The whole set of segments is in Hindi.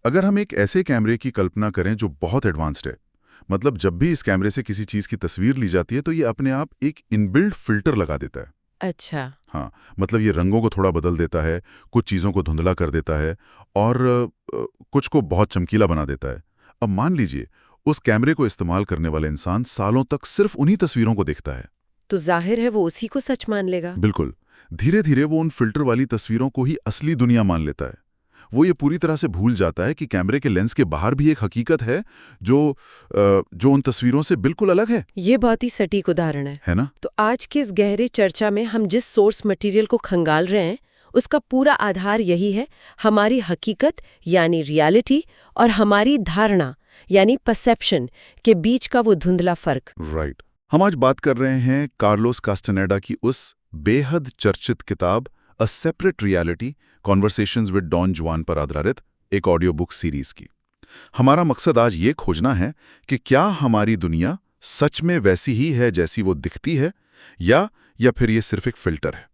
अगर हम एक ऐसे कैमरे की कल्पना करें जो बहुत एडवांस्ड है, मतलब जब भी इस कैमरे से किसी चीज़ की तस्वीर ली जाती है तो ये अपने आप एक इनबिल्ट फिल्टर लगा देता है। अच्छा। हाँ, मतलब ये रंगों को थोड़ा बदल देता है, कुछ चीज़ों को धुंधला कर देता है और कुछ को बहुत चमकीला बना देता है। अब मान लीजिए, उस कैमरे को इस्तेमाल करने वाला इंसान सालों तक सिर्फ उन्हीं तस्वीरों को देखता है। तो जाहिर है वो उसी को सच मान लेगा। बिल्कुल। धीरे-धीरे वो उन फ़िल्टर वाली तस्वीरों को ही असली दुनिया मान लेता है। वो ये पूरी तरह से भूल जाता है कि कैमरे के लेंस के बाहर भी एक हकीकत है जो उन तस्वीरों से बिल्कुल अलग है। ये बहुत ही सटीक उदाहरण है ना? तो आज की इस गहरे चर्चा में हम जिस सोर्स मटेरियल को खंगाल रहे हैं उसका पूरा आधार यही है, हमारी हकीकत यानी रियलिटी और हमारी धारणा यानी परसेप्शन के बीच का वो धुंधला फर्क। राइट। हम आज बात कर रहे हैं कार्लोस कास्टानेडा की उस बेहद चर्चित किताब a separate reality conversations with Don Juan पर आधारित एक ऑडियो बुक सीरीज की। हमारा मकसद आज ये खोजना है कि क्या हमारी दुनिया सच में वैसी ही है जैसी वो दिखती है या फिर ये सिर्फ एक फिल्टर है।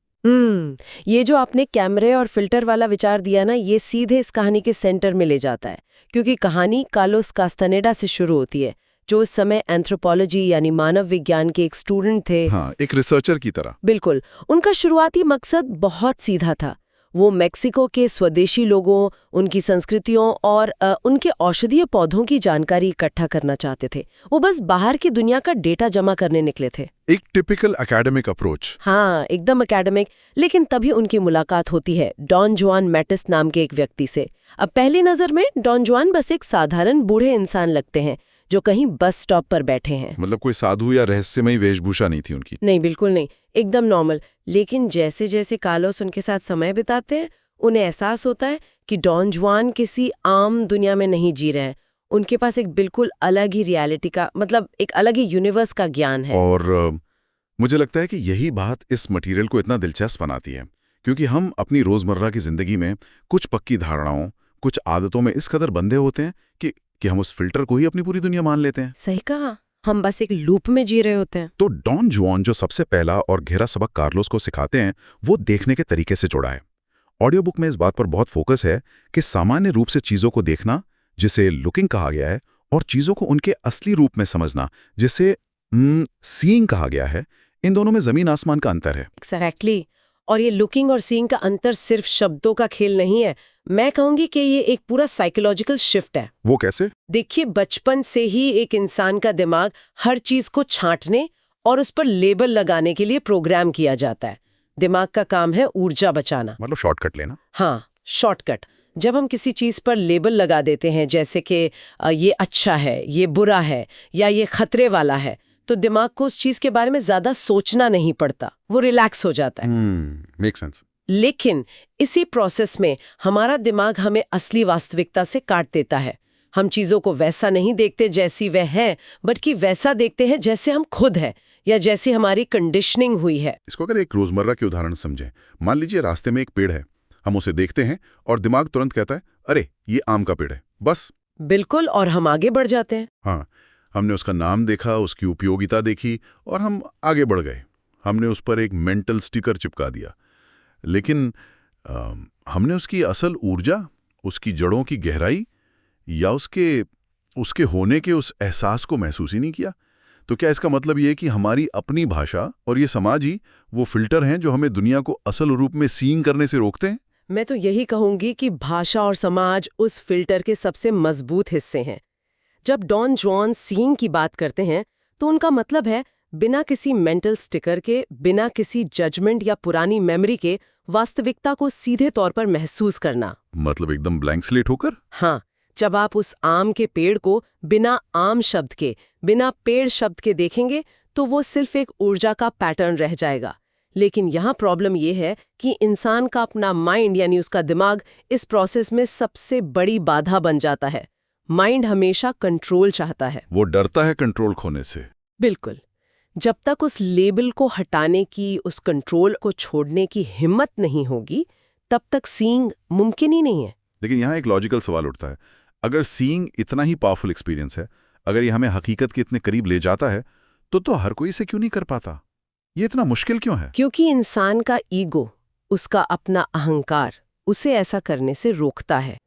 ये जो आपने कैमरे और फिल्टर वाला विचार दिया ना, ये सीधे इस कहानी के सेंटर में ले जाता है, क्योंकि कहानी कार्लोस कास्तानेडा से शुरू होती है, जो उस समय एंथ्रोपोलॉजी यानी मानव विज्ञान के एक स्टूडेंट थे। हाँ, एक रिसर्चर की तरह। बिल्कुल। उनका शुरुआती मकसद बहुत सीधा था। वो मेक्सिको के स्वदेशी लोगों, उनकी संस्कृतियों और उनके औषधीय पौधों की जानकारी इकट्ठा करना चाहते थे। वो बस बाहर की दुनिया का डेटा जमा करने निकले थे। एक टिपिकल एकेडमिक अप्रोच। हाँ, एकदम एकेडमिक। लेकिन तभी उनकी मुलाकात होती है डॉन जुआन मैटिस नाम के एक व्यक्ति से। अब पहली नजर में डॉन जुआन बस एक साधारण बूढ़े इंसान लगते हैं जो कहीं बस स्टॉप पर बैठे हैं। मतलब कोई साधु या रहस्यमयी वेशभूषा नहीं थी उनकी। नहीं, बिल्कुल नहीं, एकदम नॉर्मल। लेकिन जैसे जैसे कार्लोस उनके साथ समय बिताते हैं, उन्हें एहसास होता है कि डॉन जुआन किसी आम दुनिया में नहीं जी रहे हैं। उनके पास एक बिल्कुल अलग ही रियलिटी का, मतलब एक अलग ही यूनिवर्स का ज्ञान है। और मुझे लगता है कि यही बात इस मटेरियल को इतना दिलचस्प बनाती है, क्योंकि हम अपनी रोजमर्रा की जिंदगी में कुछ पक्की धारणाओं, कुछ आदतों में इस कदर बंधे होते हैं कि हम उस फिल्टर को ही अपनी पूरी दुनिया मान लेते हैं। सही कहा, हम बस एक लूप में जी रहे होते हैं। तो डॉन जुआन जो सबसे पहला और गहरा सबक कार्लोस को सिखाते हैं, वो देखने के तरीके से जुड़ा है। ऑडियो बुक में इस बात पर बहुत फोकस है कि सामान्य रूप से चीजों को देखना, जिसे लुकिंग कहा गया है, और चीजों को उनके असली रूप में समझना, जिसे सीइंग कहा गया है, इन दोनों में जमीन आसमान का अंतर है। एग्जैक्टली। और ये लुकिंग और सीइंग का अंतर सिर्फ शब्दों का खेल नहीं है, मैं कहूंगी कि ये एक पूरा साइकोलॉजिकल शिफ्ट है। वो कैसे? देखिए, बचपन से ही एक इंसान का दिमाग हर चीज को छांटने और उस पर लेबल लगाने के लिए प्रोग्राम किया जाता है। दिमाग का काम है ऊर्जा बचाना, मतलब शॉर्टकट लेना। हाँ, शॉर्टकट। जब हम किसी चीज पर लेबल लगा देते हैं, जैसे कि ये अच्छा है, ये बुरा है या ये खतरे वाला है, तो दिमाग को उस चीज के बारे में ज्यादा सोचना नहीं पड़ता, वो रिलैक्स हो जाता है। Make sense. लेकिन इसी प्रोसेस में हमारा दिमाग हमें असली वास्तविकता से काट देता है। हम चीजों को वैसा नहीं देखते जैसी वे हैं, बल्कि वैसा देखते हैं जैसे हम खुद हैं या जैसी हमारी कंडीशनिंग हुई है। इसको अगर एक रोजमर्रा के उदाहरण समझें, मान लीजिए रास्ते में एक पेड़ है, हम उसे देखते हैं और दिमाग तुरंत कहता है, अरे ये आम का पेड़ है, बस। बिल्कुल, और हम आगे बढ़ जाते हैं। हाँ, हमने उसका नाम देखा, उसकी उपयोगिता देखी और हम आगे बढ़ गए। हमने उस पर एक मेंटल स्टिकर चिपका दिया। लेकिन हमने उसकी असल ऊर्जा, उसकी जड़ों की गहराई या उसके होने के उस एहसास को महसूस ही नहीं किया। तो क्या इसका मतलब ये है कि हमारी अपनी भाषा और ये समाज ही वो फिल्टर हैं जो हमें दुनिया को असल रूप में सीइंग करने से रोकते हैं? मैं तो यही कहूंगी कि भाषा और समाज उस फिल्टर के सबसे मजबूत हिस्से हैं। जब डॉन जुआन सीइंग की बात करते हैं तो उनका मतलब है बिना किसी मेंटल स्टिकर के, बिना किसी जजमेंट या पुरानी मेमोरी के वास्तविकता को सीधे तौर पर महसूस करना। मतलब एकदम ब्लैंक स्लेट होकर? हाँ, जब आप उस आम के पेड़ को बिना आम शब्द के, बिना पेड़ शब्द के देखेंगे तो वो सिर्फ एक ऊर्जा का पैटर्न रह जाएगा। लेकिन यहाँ प्रॉब्लम ये है कि इंसान का अपना माइंड यानी उसका दिमाग इस प्रोसेस में सबसे बड़ी बाधा बन जाता है। माइंड हमेशा कंट्रोल चाहता है। वो डरता है कंट्रोल खोने से। बिल्कुल। जब तक उस लेबल को हटाने की, उस कंट्रोल को छोड़ने की हिम्मत नहीं होगी, तब तक सीइंग मुमकिन ही नहीं है। लेकिन यहाँ एक लॉजिकल सवाल उठता है, अगर सीइंग इतना ही पावरफुल एक्सपीरियंस है, अगर ये हमें हकीकत के इतने करीब ले जाता है, तो हर कोई इसे क्यों नहीं कर पाता? ये इतना मुश्किल क्यों है? क्योंकि इंसान का ईगो, उसका अपना अहंकार, उसे ऐसा करने से रोकता है।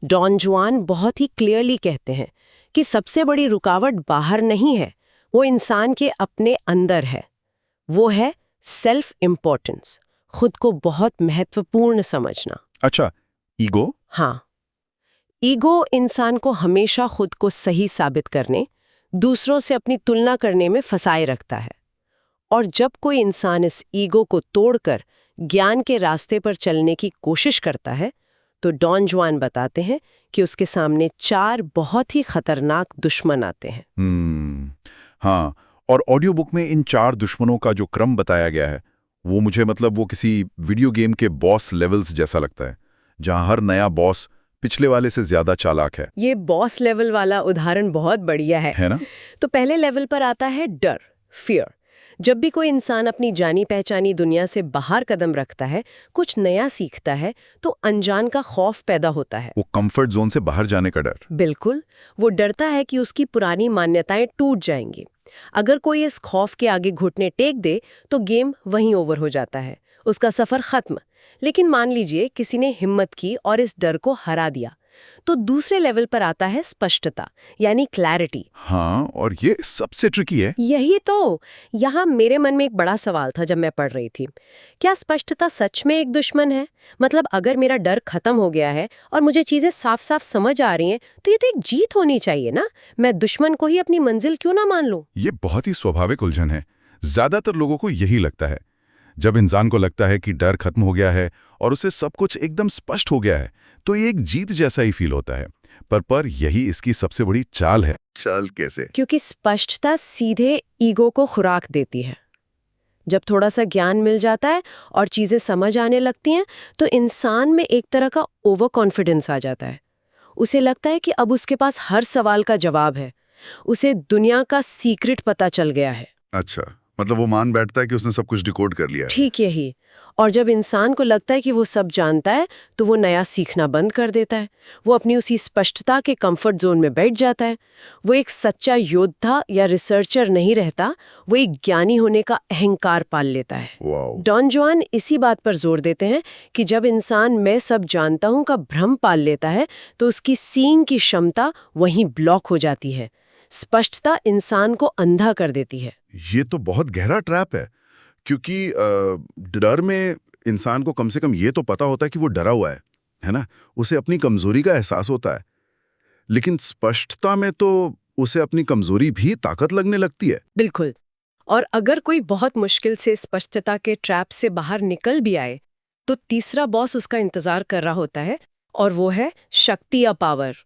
डॉन जुआन बहुत ही क्लियरली कहते हैं कि सबसे बड़ी रुकावट बाहर नहीं है, वो इंसान के अपने अंदर है। वो है सेल्फ इम्पोर्टेंस, खुद को बहुत महत्वपूर्ण समझना। अच्छा, ईगो? हाँ, ईगो इंसान को हमेशा खुद को सही साबित करने, दूसरों से अपनी तुलना करने में फंसाए रखता है। और जब कोई इंसान इस ईगो को तोड़कर ज्ञान के रास्ते पर चलने की कोशिश करता है, तो डॉन जुआन बताते हैं कि उसके सामने 4 बहुत ही खतरनाक दुश्मन आते हैं। हाँ, और ऑडियो बुक में इन 4 दुश्मनों का जो क्रम बताया गया है, वो मुझे वो किसी वीडियो गेम के बॉस लेवल्स जैसा लगता है, जहां हर नया बॉस पिछले वाले से ज्यादा चालाक है। ये बॉस लेवल वाला उदाहरण बहुत बढ़िया है ना? तो पहले लेवल पर आता है डर, फियर। जब भी कोई इंसान अपनी जानी पहचानी दुनिया से बाहर कदम रखता है, कुछ नया सीखता है, तो अनजान का खौफ पैदा होता है। वो कंफर्ट जोन से बाहर जाने का डर। बिल्कुल, वो डरता है कि उसकी पुरानी मान्यताएं टूट जाएंगी। अगर कोई इस खौफ के आगे घुटने टेक दे तो गेम वहीं ओवर हो जाता है, उसका सफर खत्म। लेकिन मान लीजिए किसी ने हिम्मत की और इस डर को हरा दिया, तो दूसरे लेवल पर आता है स्पष्टता, यानी क्लैरिटी। हाँ, और ये सबसे ट्रिकी है। यही तो यहाँ मेरे मन में एक बड़ा सवाल था जब मैं पढ़ रही थी। क्या स्पष्टता सच में एक दुश्मन है? मतलब अगर मेरा डर खत्म हो गया है और मुझे चीजें साफ साफ समझ आ रही हैं, तो ये तो एक जीत होनी चाहिए ना। मैं दुश्मन को ही अपनी मंजिल क्यों ना मान लूं? ये बहुत ही स्वाभाविक उलझन है। ज्यादातर लोगों को यही लगता है। जब इंसान को लगता है कि डर खत्म हो गया है और उसे सब कुछ एकदम स्पष्ट हो गया है, तो ये एक जीत जैसा ही फील होता है। पर यही इसकी सबसे बड़ी चाल है। चाल कैसे? क्योंकि स्पष्टता सीधे ईगो को खुराक देती है। जब थोड़ा सा ज्ञान मिल जाता है और चीजें समझ आने लगती हैं, तो इंसान में एक तरह का ओवर कॉन्फिडेंस आ जाता है। उसे लगता है कि अब उसके पास हर सवाल का जवाब है। उसे दुनिया का सीक्रेट पता चल गया है। अच्छा, मतलब वो मान बैठता है कि उसने सब कुछ डिकोड कर लिया है। ठीक यही। और जब इंसान को लगता है कि वो सब जानता है, तो वो नया सीखना बंद कर देता है। वो अपनी उसी स्पष्टता के कंफर्ट जोन में बैठ जाता है। वो एक सच्चा योद्धा या रिसर्चर नहीं रहता, वो एक ज्ञानी होने का अहंकार पाल लेता है। वाओ। डॉन जुआन इसी बात पर जोर देते हैं कि जब इंसान मैं सब जानता हूं का भ्रम पाल लेता है, तो उसकी सीइंग की क्षमता वहीं ब्लॉक हो जाती है। स्पष्टता इंसान को अंधा कर देती है। ये तो बहुत गहरा ट्रैप है, क्योंकि डर में इंसान को कम से कम ये तो पता होता है कि वो डरा हुआ है ना? उसे अपनी कमजोरी का एहसास होता है। लेकिन स्पष्टता में तो उसे अपनी कमजोरी भी ताकत लगने लगती है। बिल्कुल। और अगर कोई बहुत मुश्किल से स्पष्टता के ट्रैप से बाहर निकल भी आए, तो तीसरा बॉस उसका इंतजार कर रहा होता है, और वो है शक्ति या पावर।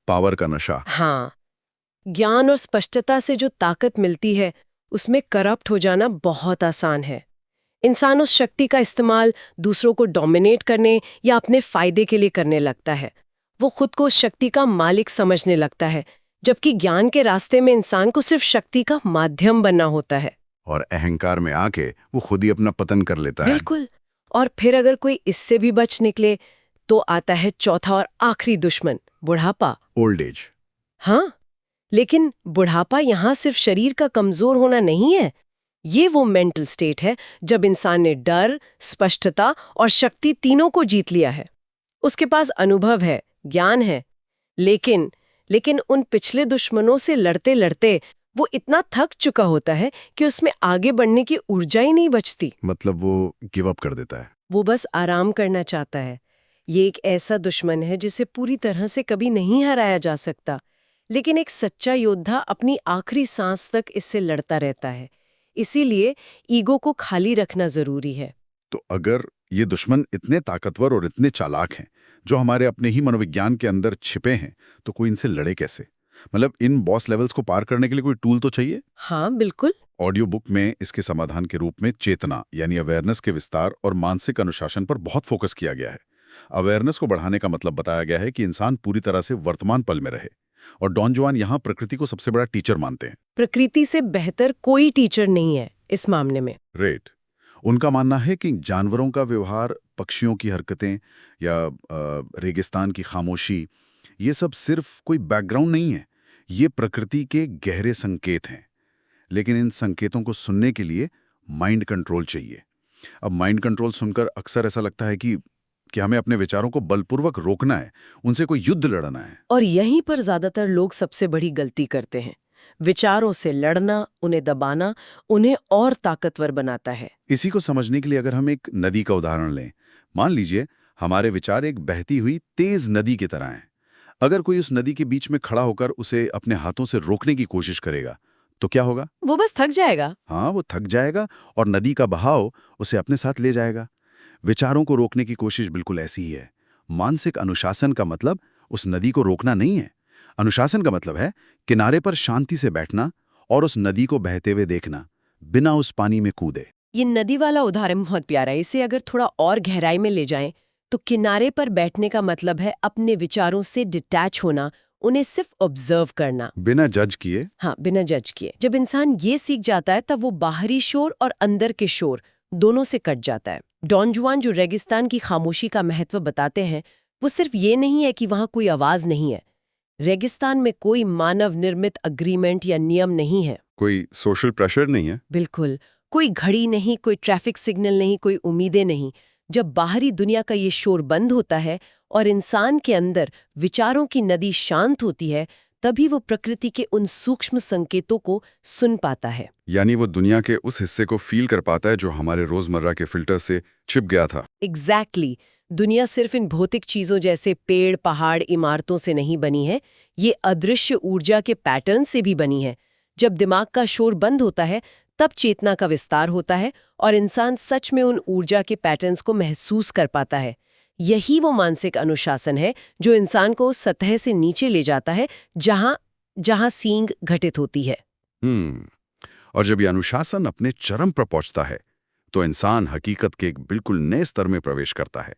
पावर का नशा। हाँ, ज्ञान और स्पष्टता से जो ताकत मिलती है, उसमें करप्ट हो जाना बहुत आसान है। इंसान उस शक्ति का इस्तेमाल दूसरों को डोमिनेट करने या अपने फायदे के लिए करने लगता है। वो खुद को उस शक्ति का मालिक समझने लगता है, जबकि ज्ञान के रास्ते में इंसान को सिर्फ शक्ति का माध्यम बनना होता है। और अहंकार में आके वो खुद ही अपना पतन कर लेता है। बिल्कुल। और फिर अगर कोई इससे भी बच निकले, तो आता है चौथा और आखिरी दुश्मन, बुढ़ापा। Old age. हाँ, लेकिन बुढ़ापा यहाँ सिर्फ शरीर का कमजोर होना नहीं है। ये वो मेंटल स्टेट है जब इंसान ने डर, स्पष्टता और शक्ति तीनों को जीत लिया है। उसके पास अनुभव है, ज्ञान है, लेकिन उन पिछले दुश्मनों से लड़ते लड़ते वो इतना थक चुका होता है कि उसमें आगे बढ़ने की ऊर्जा ही नहीं बचती। मतलब वो गिव अप कर देता है। वो बस आराम करना चाहता है। ये एक ऐसा दुश्मन है जिसे पूरी तरह से कभी नहीं हराया जा सकता, लेकिन एक सच्चा योद्धा अपनी आखिरी सांस तक इससे लड़ता रहता है। इसीलिए ईगो को खाली रखना जरूरी है। तो अगर ये दुश्मन इतने ताकतवर और इतने चालाक हैं, जो हमारे अपने ही मनोविज्ञान के अंदर छिपे हैं, तो कोई इनसे लड़े कैसे? मतलब इन बॉस लेवल्स को पार करने के लिए कोई टूल तो चाहिए। हाँ, बिल्कुल। ऑडियो बुक में इसके समाधान के रूप में चेतना यानी अवेयरनेस के विस्तार और मानसिक अनुशासन पर बहुत फोकस किया गया है। अवेयरनेस को बढ़ाने का मतलब बताया गया है कि इंसान पूरी तरह से वर्तमान पल में रहे। और डॉन जुआन यहाँ प्रकृति को सबसे बड़ा टीचर मानते हैं। प्रकृति से बेहतर कोई टीचर नहीं है इस मामले में। रेट। उनका मानना है कि जानवरों का व्यवहार, पक्षियों की हरकतें या रेगिस्तान की खामोशी, ये सब सिर्फ कोई बैकग्राउंड नहीं है, ये प्रकृति के गहरे संकेत हैं। लेकिन इन संकेतों को सुनने के लिए माइंड कंट्रोल चाहिए। अब माइंड कंट्रोल सुनकर अक्सर ऐसा लगता है कि कि हमें अपने विचारों को बलपूर्वक रोकना है, उनसे कोई युद्ध लड़ना है। और यहीं पर ज्यादातर लोग सबसे बड़ी गलती करते हैं। विचारों से लड़ना, उन्हें दबाना, उन्हें और ताकतवर बनाता है। इसी को समझने के लिए अगर हम एक नदी का उदाहरण लें, मान लीजिए हमारे विचार एक बहती हुई तेज नदी की तरह हैं। अगर कोई उस नदी के बीच में खड़ा होकर उसे अपने हाथों से रोकने की कोशिश करेगा तो क्या होगा? वो बस थक जाएगा। हाँ, वो थक जाएगा और नदी का बहाव उसे अपने साथ ले जाएगा। विचारों को रोकने की कोशिश बिल्कुल ऐसी ही है। मानसिक अनुशासन का मतलब उस नदी को रोकना नहीं है। अनुशासन का मतलब है किनारे पर शांति से बैठना और उस नदी को बहते हुए देखना, बिना उस पानी में कूदे। ये नदी वाला उदाहरण बहुत प्यारा है। इसे अगर थोड़ा और गहराई में ले जाएं तो किनारे पर बैठने का मतलब है अपने विचारों से डिटैच होना, उन्हें सिर्फ ऑब्जर्व करना, बिना जज किए। हाँ, बिना जज किए। जब इंसान ये सीख जाता है तब वो बाहरी शोर और अंदर के शोर दोनों से कट जाता है। डॉन जुआन जो रेगिस्तान की खामोशी का महत्व बताते हैं, वो सिर्फ ये नहीं है कि वहां कोई आवाज नहीं है। रेगिस्तान में कोई मानव निर्मित अग्रीमेंट या नियम नहीं है। कोई सोशल प्रेशर नहीं है। बिल्कुल, कोई घड़ी नहीं, कोई ट्रैफिक सिग्नल नहीं, कोई उम्मीदें नहीं। जब बाहरी दुनिया का ये शोर बंद होता है और इंसान के अंदर विचारों की नदी शांत होती है, तभी वो प्रकृति के उन सूक्ष्म संकेतों को सुन पाता है। यानी वो दुनिया के उस हिस्से को फील कर पाता है जो हमारे रोजमर्रा के फिल्टर से छिप गया था। एग्जैक्टली। दुनिया सिर्फ इन भौतिक चीजों जैसे पेड़, पहाड़, इमारतों से नहीं बनी है, ये अदृश्य ऊर्जा के पैटर्न से भी बनी है। जब दिमाग का शोर बंद होता है तब चेतना का विस्तार होता है और इंसान सच में उन ऊर्जा के पैटर्न्स को महसूस कर पाता है। यही वो मानसिक अनुशासन है जो इंसान को सतह से नीचे ले जाता है, जहां सींग घटित होती है। और जब ये अनुशासन अपने चरम पर पहुंचता है तो इंसान हकीकत के एक बिल्कुल नए स्तर में प्रवेश करता है।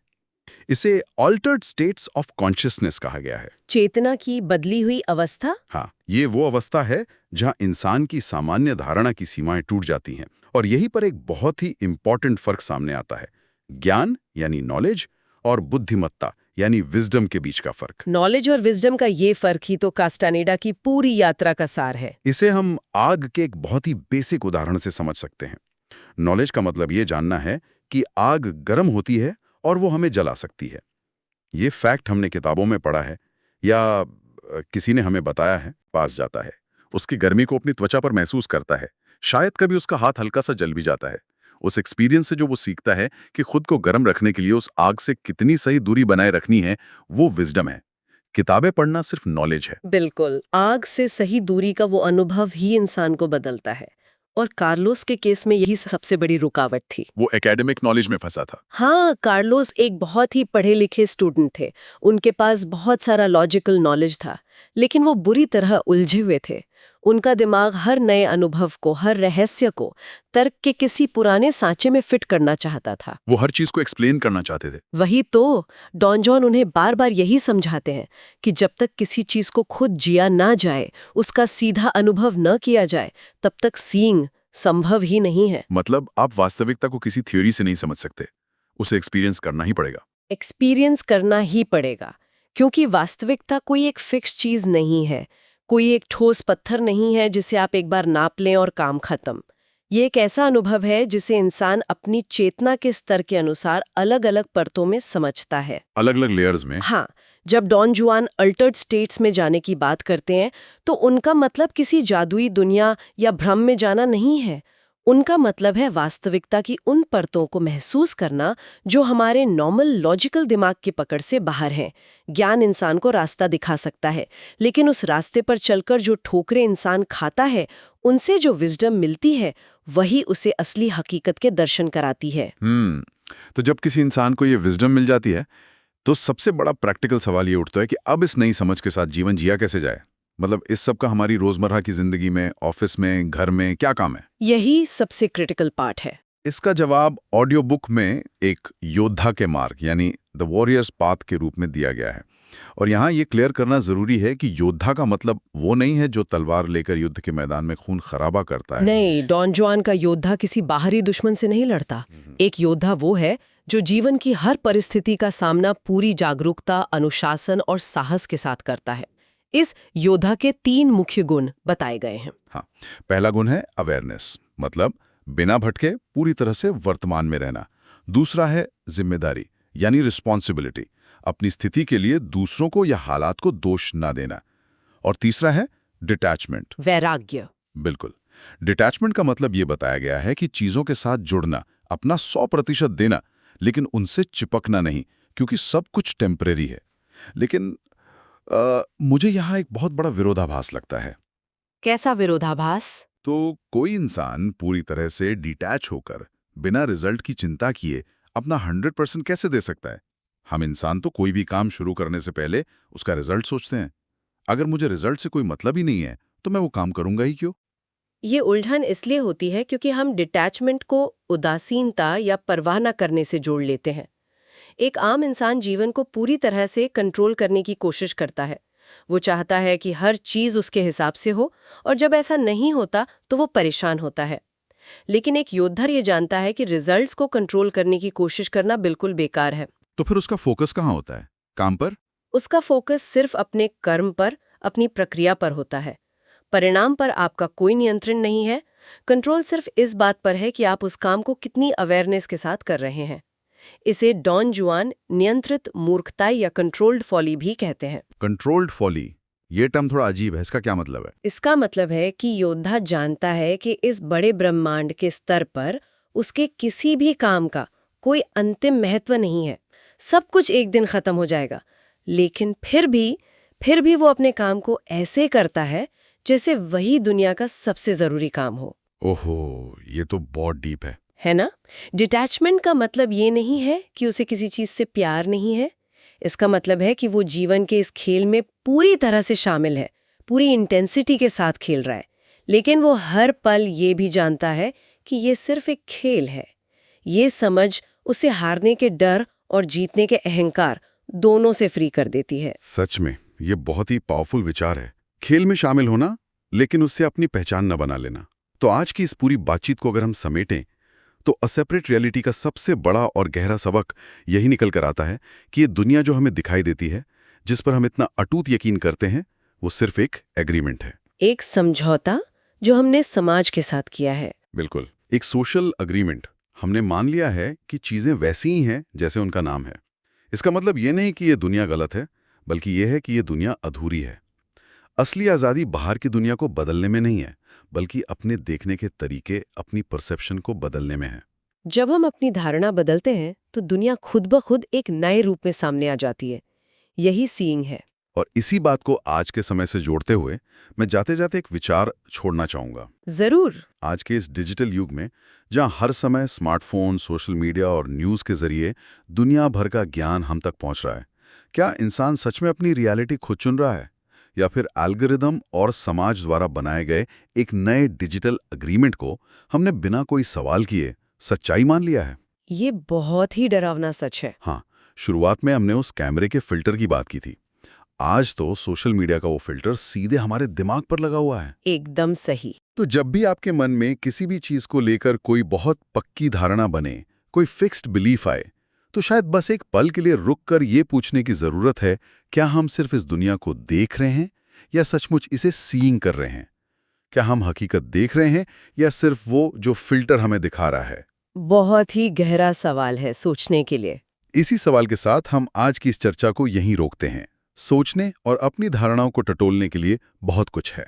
इसे ऑल्टर्ड स्टेट्स ऑफ कॉन्शियसनेस कहा गया है। चेतना की बदली हुई अवस्था। हाँ, ये वो अवस्था है जहां इंसान की सामान्य धारणा की सीमाएं टूट जाती हैं। और यहीं पर एक बहुत ही इंपॉर्टेंट फर्क सामने आता है, ज्ञान यानी नॉलेज और बुद्धिमत्ता यानी विजडम के बीच का फर्क। नॉलेज और विजडम का ये फर्क ही तो कास्टानेडा की पूरी यात्रा का सार है। इसे हम आग के एक बहुत ही बेसिक उदाहरण से समझ सकते हैं। नॉलेज का मतलब ये जानना है कि आग गर्म होती है और वो हमें जला सकती है। ये फैक्ट हमने किताबों में पढ़ा है या किसी ने हमें बताया है। पास जाता है, उसकी गर्मी को अपनी त्वचा पर महसूस करता है, शायद कभी उसका हाथ हल्का सा जल भी जाता है। उस एक्सपीरियंस से जो वो सीखता है कि खुद को गर्म रखने के लिए उस आग से कितनी सही दूरी बनाए रखनी है, वो विजडम है। किताबें पढ़ना सिर्फ नॉलेज है। बिल्कुल, आग से सही दूरी का वो अनुभव ही इंसान को बदलता है। और कार्लोस के केस में यही सबसे बड़ी रुकावट थी। वो एकेडमिक नॉलेज में फंसा था। हाँ, कार्लोस एक बहुत ही पढ़े लिखे स्टूडेंट थे। उनके पास बहुत सारा लॉजिकल नॉलेज था, लेकिन वो बुरी तरह उलझे हुए थे। उनका दिमाग हर नए अनुभव को, हर रहस्य को तर्क के किसी पुराने सांचे में फिट करना चाहता था। वो हर चीज को एक्सप्लेन करना चाहते थे। वही तो डॉन जॉन उन्हें बार बार यही समझाते हैं कि जब तक किसी चीज को खुद जिया ना जाए, उसका सीधा अनुभव न किया जाए, तब तक सीइंग संभव ही नहीं है। मतलब आप वास्तविकता को किसी थ्योरी से नहीं समझ सकते, उसे एक्सपीरियंस करना ही पड़ेगा। एक्सपीरियंस करना ही पड़ेगा, क्योंकि वास्तविकता कोई एक फिक्स चीज नहीं है, कोई एक ठोस पत्थर नहीं है जिसे आप एक बार नाप लें और काम खत्म। ये एक ऐसा अनुभव है जिसे इंसान अपनी चेतना के स्तर के अनुसार अलग अलग परतों में समझता है, अलग अलग लेयर्स में। हाँ, जब डॉन जुआन अल्टर्ड स्टेट्स में जाने की बात करते हैं तो उनका मतलब किसी जादुई दुनिया या भ्रम में जाना नहीं है। उनका मतलब है वास्तविकता की उन परतों को महसूस करना जो हमारे नॉर्मल लॉजिकल दिमाग की पकड़ से बाहर हैं। ज्ञान इंसान को रास्ता दिखा सकता है, लेकिन उस रास्ते पर चलकर जो ठोकरें इंसान खाता है, उनसे जो विजडम मिलती है, वही उसे असली हकीकत के दर्शन कराती है। तो जब किसी इंसान को ये विजडम मिल जाती है तो सबसे बड़ा प्रैक्टिकल सवाल ये उठता है कि अब इस नई समझ के साथ जीवन जिया कैसे जाए। मतलब इस सब का हमारी रोजमर्रा की जिंदगी में, ऑफिस में, घर में क्या काम है? यही सबसे क्रिटिकल पार्ट है। इसका जवाब ऑडियो बुक में एक योद्धा के मार्ग यानी द वॉरियर्स पाथ के रूप में दिया गया है। और यहाँ ये क्लियर करना जरूरी है कि योद्धा का मतलब वो नहीं है जो तलवार लेकर युद्ध के मैदान में खून खराबा करता है। नहीं, डॉन जुआन का योद्धा किसी बाहरी दुश्मन से नहीं लड़ता। एक योद्धा वो है जो जीवन की हर परिस्थिति का सामना पूरी जागरूकता, अनुशासन और साहस के साथ करता है। इस योद्धा के 3 मुख्य गुण बताए गए हैं। हाँ, पहला गुण है अवेयरनेस, मतलब बिना भटके पूरी तरह से वर्तमान में रहना। दूसरा है जिम्मेदारी, यानी रिस्पॉन्सिबिलिटी, अपनी स्थिति के लिए दूसरों को या हालात को दोष ना देना। और तीसरा है डिटैचमेंट, वैराग्य। बिल्कुल। डिटैचमेंट का मतलब ये बताया गया है कि चीजों के साथ जुड़ना, अपना 100% देना, लेकिन उनसे चिपकना नहीं, क्योंकि सब कुछ टेम्परेरी है। लेकिन मुझे यहाँ एक बहुत बड़ा विरोधाभास लगता है। कैसा विरोधाभास? तो कोई इंसान पूरी तरह से डिटैच होकर बिना रिजल्ट की चिंता किए अपना 100% कैसे दे सकता है? हम इंसान तो कोई भी काम शुरू करने से पहले उसका रिजल्ट सोचते हैं। अगर मुझे रिजल्ट से कोई मतलब ही नहीं है तो मैं वो काम करूंगा ही क्यों? ये उलझन इसलिए होती है क्योंकि हम डिटैचमेंट को उदासीनता या परवाह न करने से जोड़ लेते हैं। एक आम इंसान जीवन को पूरी तरह से कंट्रोल करने की कोशिश करता है। वो चाहता है कि हर चीज उसके हिसाब से हो, और जब ऐसा नहीं होता तो वो परेशान होता है। लेकिन एक योद्धा ये जानता है कि रिजल्ट्स को कंट्रोल करने की कोशिश करना बिल्कुल बेकार है। तो फिर उसका फोकस कहाँ होता है? काम पर? उसका फोकस सिर्फ अपने कर्म पर, अपनी प्रक्रिया पर होता है। परिणाम पर आपका कोई नियंत्रण नहीं है। कंट्रोल सिर्फ इस बात पर है कि आप उस काम को कितनी अवेयरनेस के साथ कर रहे हैं। इसे डॉन जुआन नियंत्रित मूर्खता या कंट्रोल्ड फॉली भी कहते हैं। कंट्रोल्ड फॉली, ये टर्म थोड़ा अजीब है, इसका क्या मतलब है? इसका मतलब है कि योद्धा जानता है कि इस बड़े ब्रह्मांड के स्तर पर उसके किसी भी काम का कोई अंतिम महत्व नहीं है। सब कुछ एक दिन खत्म हो जाएगा, लेकिन फिर भी वो अपने काम को ऐसे करता है जैसे वही दुनिया का सबसे जरूरी काम हो। ओहो, ये तो बहुत डीप है ना? डिटैचमेंट का मतलब ये नहीं है कि उसे किसी चीज से प्यार नहीं है। इसका मतलब है कि वो जीवन के इस खेल में पूरी तरह से शामिल है, पूरी इंटेंसिटी के साथ खेल रहा है। लेकिन वो हर पल ये भी जानता है कि ये सिर्फ एक खेल है। ये समझ उसे हारने के डर और जीतने के अहंकार दोनों से फ्री कर देती है। सच में ये बहुत ही पावरफुल विचार है, खेल में शामिल होना लेकिन उससे अपनी पहचान न बना लेना। तो आज की इस पूरी बातचीत को अगर हम समेटें तो अ सेपरेट रियलिटी का सबसे बड़ा और गहरा सबक यही निकल कर आता है कि ये दुनिया जो हमें दिखाई देती है, जिस पर हम इतना अटूट यकीन करते हैं, वो सिर्फ एक एग्रीमेंट है, एक समझौता जो हमने समाज के साथ किया है। बिल्कुल एक सोशल अग्रीमेंट। हमने मान लिया है कि चीजें वैसी ही हैं जैसे उनका नाम है। इसका मतलब ये नहीं कि ये दुनिया गलत है, बल्कि ये है कि ये दुनिया अधूरी है। असली आज़ादी बाहर की दुनिया को बदलने में नहीं है, बल्कि अपने देखने के तरीके, अपनी परसेप्शन को बदलने में है। जब हम अपनी धारणा बदलते हैं तो दुनिया खुद ब खुद एक नए रूप में सामने आ जाती है। यही सीइंग है। और इसी बात को आज के समय से जोड़ते हुए मैं जाते जाते एक विचार छोड़ना चाहूंगा। जरूर। आज के इस डिजिटल युग में जहां हर समय स्मार्टफोन, सोशल मीडिया और न्यूज़ के जरिए दुनिया भर का ज्ञान हम तक पहुंच रहा है, क्या इंसान सच में अपनी रियलिटी खुद चुन रहा है, या फिर एल्गोरिदम और समाज द्वारा बनाए गए एक नए डिजिटल एग्रीमेंट को हमने बिना कोई सवाल किए सच्चाई मान लिया है? ये बहुत ही डरावना सच है। हाँ, शुरुआत में हमने उस कैमरे के फिल्टर की बात की थी। आज तो सोशल मीडिया का वो फिल्टर सीधे हमारे दिमाग पर लगा हुआ है। एकदम सही। तो जब भी आपके मन में किसी भी चीज को लेकर कोई बहुत पक्की धारणा बने, कोई फिक्स्ड बिलीफ आए, तो शायद बस एक पल के लिए रुककर ये पूछने की जरूरत है, क्या हम सिर्फ इस दुनिया को देख रहे हैं या सचमुच इसे सीइंग कर रहे हैं? क्या हम हकीकत देख रहे हैं या सिर्फ वो जो फिल्टर हमें दिखा रहा है? बहुत ही गहरा सवाल है सोचने के लिए। इसी सवाल के साथ हम आज की इस चर्चा को यहीं रोकते हैं। सोचने और अपनी धारणाओं को टटोलने के लिए बहुत कुछ है।